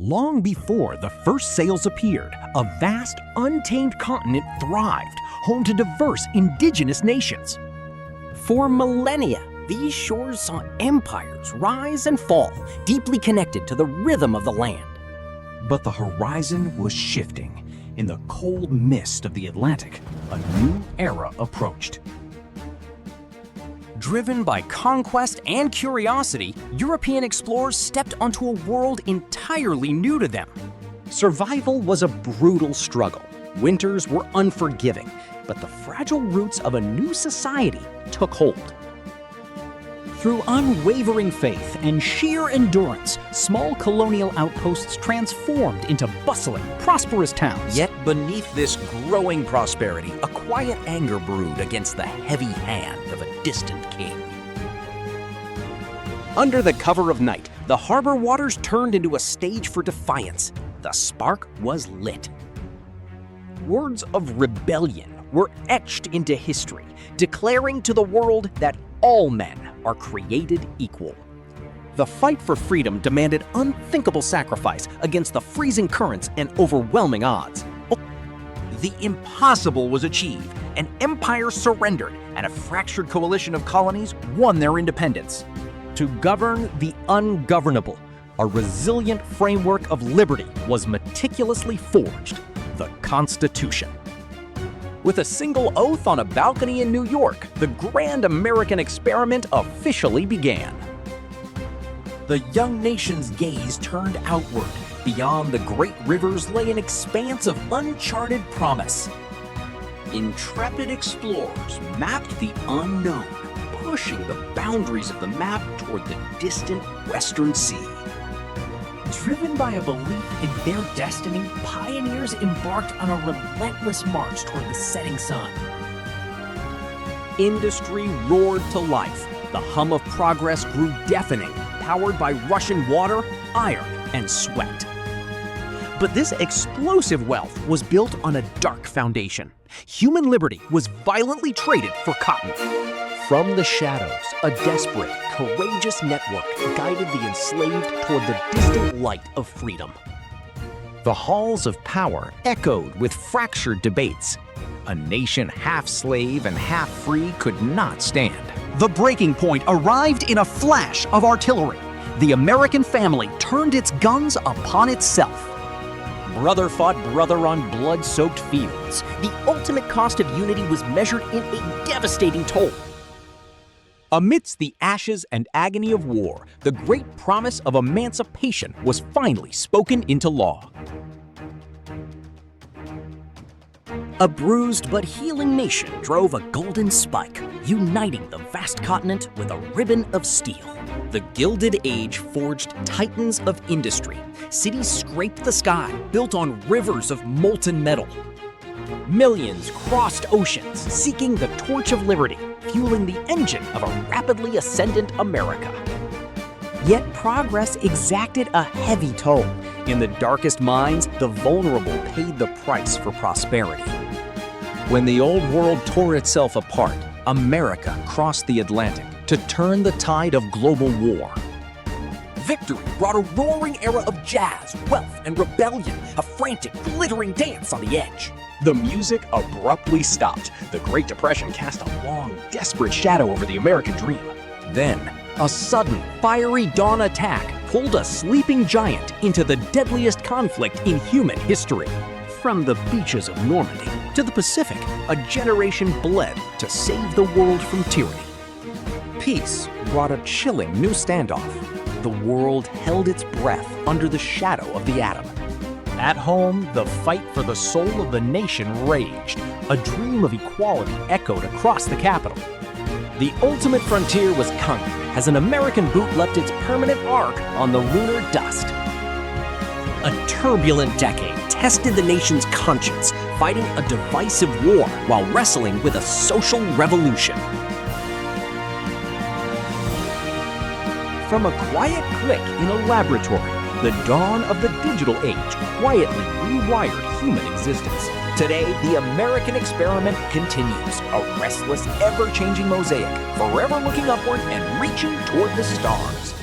Long before the first sails appeared, a vast, untamed continent thrived, home to diverse indigenous nations. For millennia, these shores saw empires rise and fall, deeply connected to the rhythm of the land. But the horizon was shifting. In the cold mist of the Atlantic, a new era approached. Driven by conquest and curiosity, European explorers stepped onto a world entirely new to them. Survival was a brutal struggle. Winters were unforgiving, but the fragile roots of a new society took hold. Through unwavering faith and sheer endurance, small colonial outposts transformed into bustling, prosperous towns. Yet beneath this growing prosperity, a quiet anger brewed against the heavy hand of a distant king. Under the cover of night, the harbor waters turned into a stage for defiance. The spark was lit. Words of rebellion were etched into history, declaring to the world that all men are created equal. The fight for freedom demanded unthinkable sacrifice against the freezing currents and overwhelming odds. The impossible was achieved. An empire surrendered, and a fractured coalition of colonies won their independence. To govern the ungovernable, a resilient framework of liberty was meticulously forged, the Constitution. With a single oath on a balcony in New York, the grand American experiment officially began. The young nation's gaze turned outward. Beyond the great rivers lay an expanse of uncharted promise. Intrepid explorers mapped the unknown, pushing the boundaries of the map toward the distant Western Sea. Driven by a belief in their destiny, pioneers embarked on a relentless march toward the setting sun. Industry roared to life. The hum of progress grew deafening, powered by Russian water, iron, and sweat. But this explosive wealth was built on a dark foundation. Human liberty was violently traded for cotton. From the shadows, a desperate, courageous network guided the enslaved toward the distant light of freedom. The halls of power echoed with fractured debates. A nation half slave and half free could not stand. The breaking point arrived in a flash of artillery. The American family turned its guns upon itself. Brother fought brother on blood-soaked fields. The ultimate cost of unity was measured in a devastating toll. Amidst the ashes and agony of war, the great promise of emancipation was finally spoken into law. A bruised but healing nation drove a golden spike, uniting the vast continent with a ribbon of steel. The Gilded Age forged titans of industry. Cities scraped the sky, built on rivers of molten metal. Millions crossed oceans, seeking the torch of liberty, fueling the engine of a rapidly ascendant America. Yet progress exacted a heavy toll. In the darkest minds, the vulnerable paid the price for prosperity. When the old world tore itself apart, America crossed the Atlantic to turn the tide of global war. Victory brought a roaring era of jazz, wealth, and rebellion, a frantic, glittering dance on the edge. The music abruptly stopped. The Great Depression cast a long, desperate shadow over the American dream. Then, a sudden, fiery dawn attack pulled a sleeping giant into the deadliest conflict in human history. From the beaches of Normandy to the Pacific, a generation bled to save the world from tyranny. Peace brought a chilling new standoff. The world held its breath under the shadow of the atom. At home, the fight for the soul of the nation raged. A dream of equality echoed across the capital. The ultimate frontier was conquered as an American boot left its permanent mark on the lunar dust. A turbulent decade tested the nation's conscience, fighting a divisive war while wrestling with a social revolution. From a quiet click in a laboratory, the dawn of the digital age quietly rewired human existence. Today, the American experiment continues, a restless, ever-changing mosaic, forever looking upward and reaching toward the stars.